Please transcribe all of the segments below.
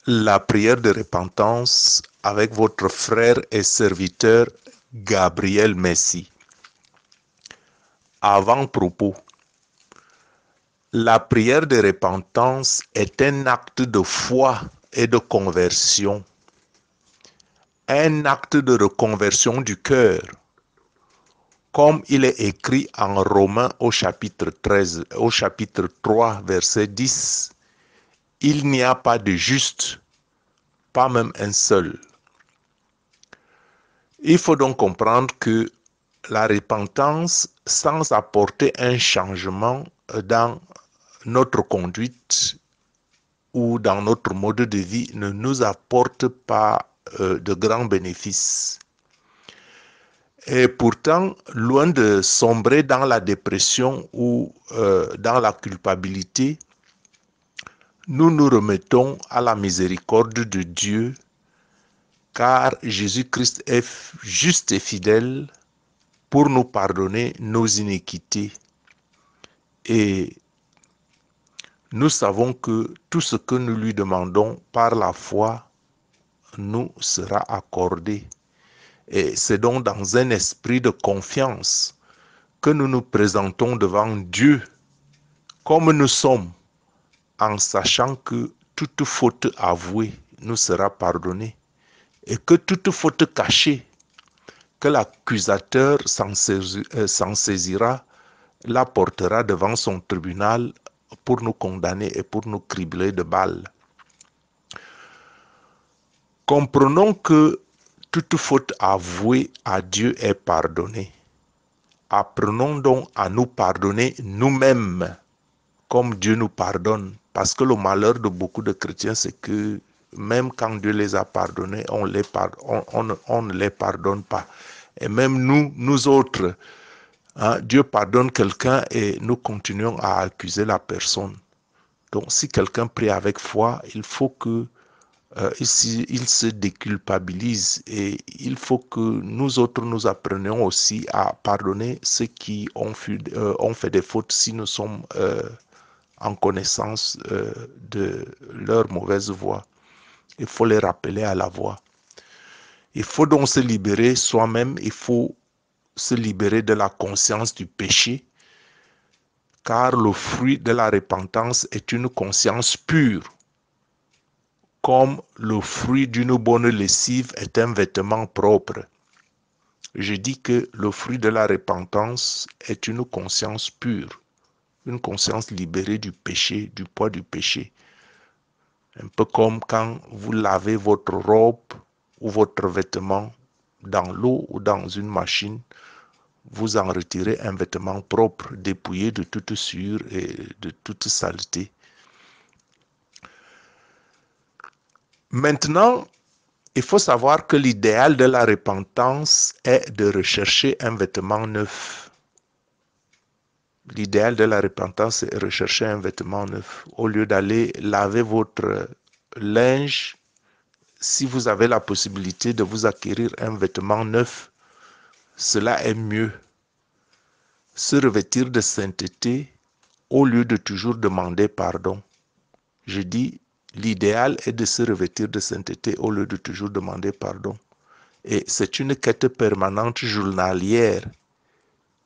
La prière de repentance avec votre frère et serviteur Gabriel Messi. Avant-propos. La prière de repentance est un acte de foi et de conversion, un acte de reconversion du cœur, comme il est écrit en Romains au chapitre 3, verset 10. Il n'y a pas de juste, pas même un seul. Il faut donc comprendre que la repentance, sans apporter un changement dans notre conduite ou dans notre mode de vie, ne nous apporte pas de grands bénéfices. Et pourtant, loin de sombrer dans la dépression ou dans la culpabilité, nous nous remettons à la miséricorde de Dieu, car Jésus-Christ est juste et fidèle pour nous pardonner nos iniquités. Et nous savons que tout ce que nous lui demandons par la foi nous sera accordé. Et c'est donc dans un esprit de confiance que nous nous présentons devant Dieu comme nous sommes, en sachant que toute faute avouée nous sera pardonnée et que toute faute cachée, que l'accusateur s'en saisira, la portera devant son tribunal pour nous condamner et pour nous cribler de balles. Comprenons que toute faute avouée à Dieu est pardonnée. Apprenons donc à nous pardonner nous-mêmes, comme Dieu nous pardonne. Parce que le malheur de beaucoup de chrétiens, c'est que même quand Dieu les a pardonnés, on ne les pardonne pas. Et même nous autres, Dieu pardonne quelqu'un et nous continuons à accuser la personne. Donc si quelqu'un prie avec foi, il faut que il se déculpabilise et il faut que nous autres nous apprenions aussi à pardonner ceux qui ont fait des fautes si nous sommes en connaissance de leur mauvaise voie. Il faut les rappeler à la voie. Il faut donc se libérer soi-même, il faut se libérer de la conscience du péché, car le fruit de la repentance est une conscience pure, comme le fruit d'une bonne lessive est un vêtement propre. Je dis que le fruit de la repentance est une conscience pure, une conscience libérée du péché, du poids du péché. Un peu comme quand vous lavez votre robe ou votre vêtement dans l'eau ou dans une machine, vous en retirez un vêtement propre, dépouillé de toute sueur et de toute saleté. Maintenant, il faut savoir que l'idéal de la repentance est de rechercher un vêtement neuf. L'idéal de la repentance est de rechercher un vêtement neuf. Au lieu d'aller laver votre linge, si vous avez la possibilité de vous acquérir un vêtement neuf, cela est mieux. Se revêtir de sainteté au lieu de toujours demander pardon. Je dis, l'idéal est de se revêtir de sainteté au lieu de toujours demander pardon. Et c'est une quête permanente journalière.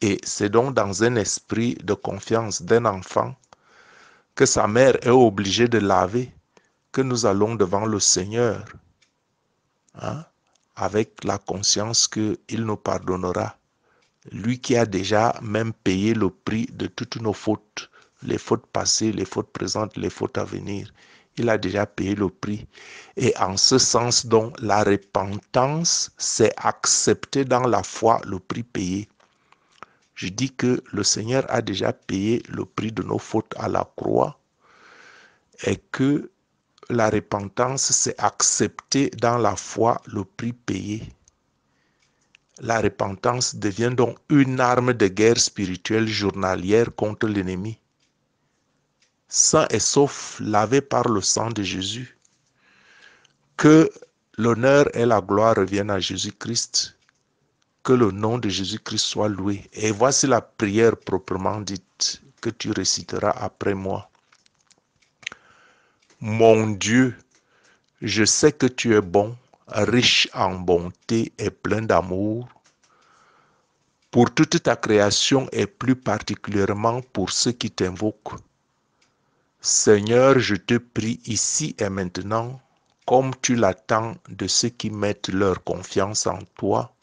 Et c'est donc dans un esprit de confiance d'un enfant que sa mère est obligée de laver que nous allons devant le Seigneur, avec la conscience qu'il nous pardonnera. Lui qui a déjà même payé le prix de toutes nos fautes, les fautes passées, les fautes présentes, les fautes à venir. Il a déjà payé le prix. Et en ce sens, donc, la repentance, c'est accepter dans la foi le prix payé. Je dis que le Seigneur a déjà payé le prix de nos fautes à la croix et que la repentance, c'est accepter dans la foi le prix payé. La repentance devient donc une arme de guerre spirituelle journalière contre l'ennemi. Saint et sauf, lavé par le sang de Jésus. Que l'honneur et la gloire reviennent à Jésus-Christ. Que le nom de Jésus-Christ soit loué. Et voici la prière proprement dite que tu réciteras après moi. Mon Dieu, Je sais que tu es bon, riche en bonté et plein d'amour pour toute ta création et plus particulièrement pour ceux qui t'invoquent. Seigneur, je te prie ici et maintenant, comme tu l'attends de ceux qui mettent leur confiance en toi,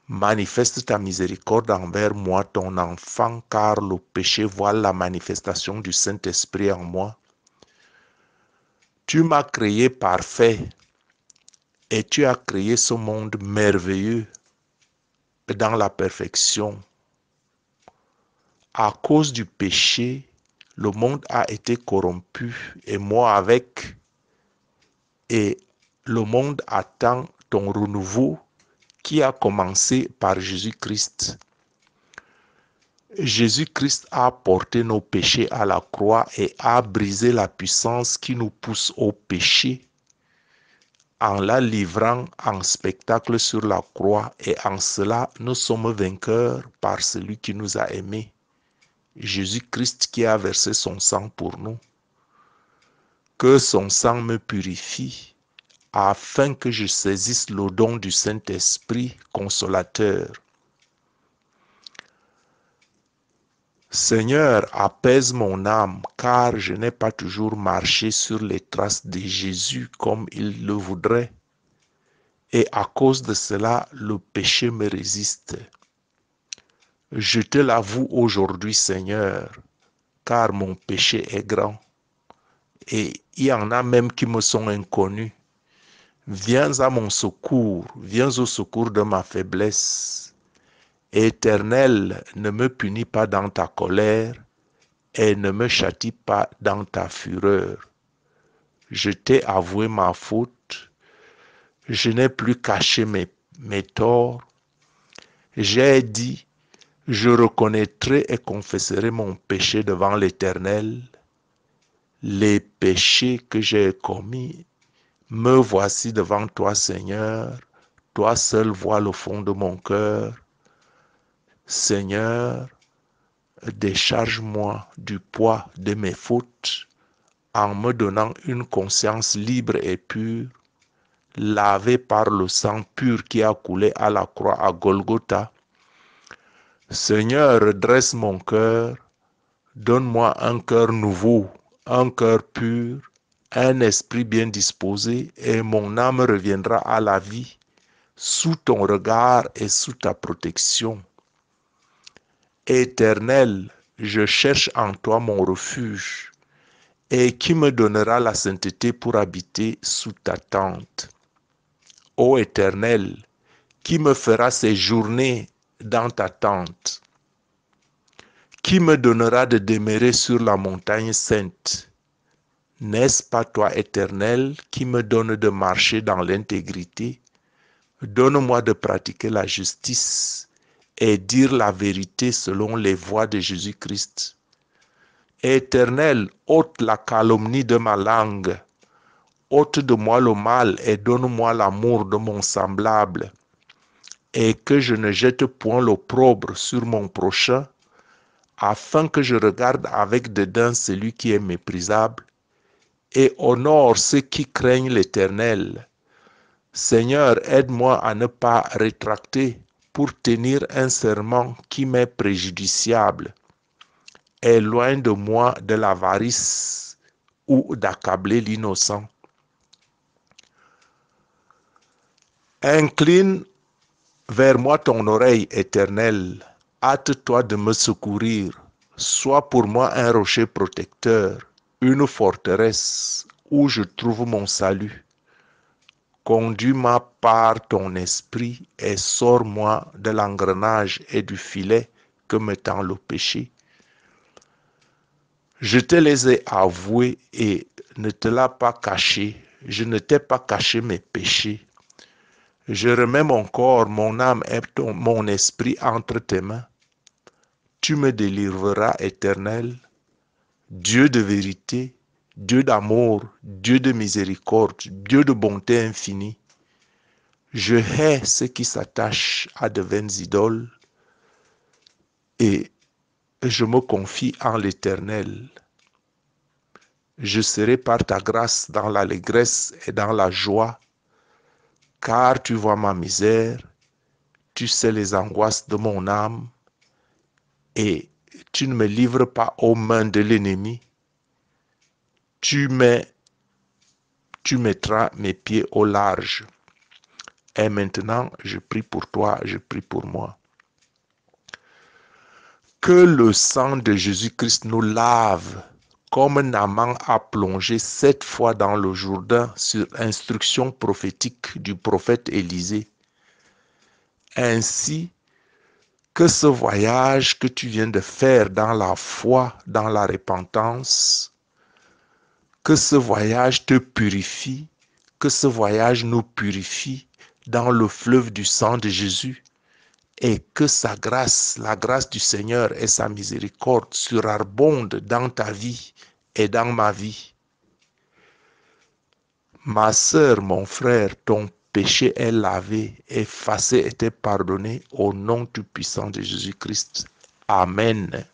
manifeste ta miséricorde envers moi, ton enfant, car le péché voit la manifestation du Saint-Esprit en moi. Tu m'as créé parfait et tu as créé ce monde merveilleux dans la perfection. À cause du péché, le monde a été corrompu et moi avec, et le monde attend ton renouveau qui a commencé par Jésus-Christ. Jésus-Christ a porté nos péchés à la croix et a brisé la puissance qui nous pousse au péché en la livrant en spectacle sur la croix, et en cela nous sommes vainqueurs par celui qui nous a aimés. Jésus-Christ qui a versé son sang pour nous. Que son sang me purifie afin que je saisisse le don du Saint-Esprit consolateur. Seigneur, apaise mon âme, car je n'ai pas toujours marché sur les traces de Jésus comme il le voudrait. Et à cause de cela, le péché me résiste. Je te l'avoue aujourd'hui, Seigneur, car mon péché est grand. Et il y en a même qui me sont inconnus. Viens à mon secours, viens au secours de ma faiblesse. Éternel, ne me punis pas dans ta colère et ne me châtie pas dans ta fureur. Je t'ai avoué ma faute, je n'ai plus caché mes torts. J'ai dit, je reconnaîtrai et confesserai mon péché devant l'Éternel. Les péchés que j'ai commis, me voici devant toi, Seigneur. Toi seul vois le fond de mon cœur. Seigneur, décharge-moi du poids de mes fautes en me donnant une conscience libre et pure, lavée par le sang pur qui a coulé à la croix à Golgotha. Seigneur, redresse mon cœur, donne-moi un cœur nouveau, un cœur pur, un esprit bien disposé, et mon âme reviendra à la vie sous ton regard et sous ta protection. Éternel, je cherche en toi mon refuge, et qui me donnera la sainteté pour habiter sous ta tente. Ô Éternel, qui me fera séjourner dans ta tente? Qui me donnera de demeurer sur la montagne sainte? N'est-ce pas toi, Éternel, qui me donne de marcher dans l'intégrité? Donne-moi de pratiquer la justice et dire la vérité selon les voies de Jésus-Christ. Éternel, ôte la calomnie de ma langue, ôte de moi le mal et donne-moi l'amour de mon semblable, et que je ne jette point l'opprobre sur mon prochain, afin que je regarde avec dédain celui qui est méprisable, et honore ceux qui craignent l'Éternel. Seigneur, aide-moi à ne pas rétracter pour tenir un serment qui m'est préjudiciable. Éloigne de moi de l'avarice ou d'accabler l'innocent. Incline vers moi ton oreille, Éternel. Hâte-toi de me secourir. Sois pour moi un rocher protecteur, une forteresse où je trouve mon salut. Conduis-moi par ton esprit et sors-moi de l'engrenage et du filet que me tend le péché. Je te les ai avoués et ne te l'ai pas caché. Je ne t'ai pas caché mes péchés. Je remets mon corps, mon âme et mon esprit entre tes mains. Tu me délivreras, Éternel, Dieu de vérité, Dieu d'amour, Dieu de miséricorde, Dieu de bonté infinie. Je hais ceux qui s'attachent à de vaines idoles et je me confie en l'Éternel. Je serai par ta grâce dans l'allégresse et dans la joie, car tu vois ma misère, tu sais les angoisses de mon âme, et tu ne me livres pas aux mains de l'ennemi. Tu mettras mes pieds au large. Et maintenant, je prie pour toi, je prie pour moi. Que le sang de Jésus-Christ nous lave, comme Naaman a plongé 7 fois dans le Jourdain sur instruction prophétique du prophète Élisée. Ainsi que ce voyage que tu viens de faire dans la foi, dans la repentance, que ce voyage te purifie, que ce voyage nous purifie dans le fleuve du sang de Jésus, et que sa grâce, la grâce du Seigneur et sa miséricorde surabondent dans ta vie et dans ma vie. Ma sœur, mon frère, ton péché est lavé, effacé et t'est pardonné au nom tout puissant de Jésus-Christ. Amen.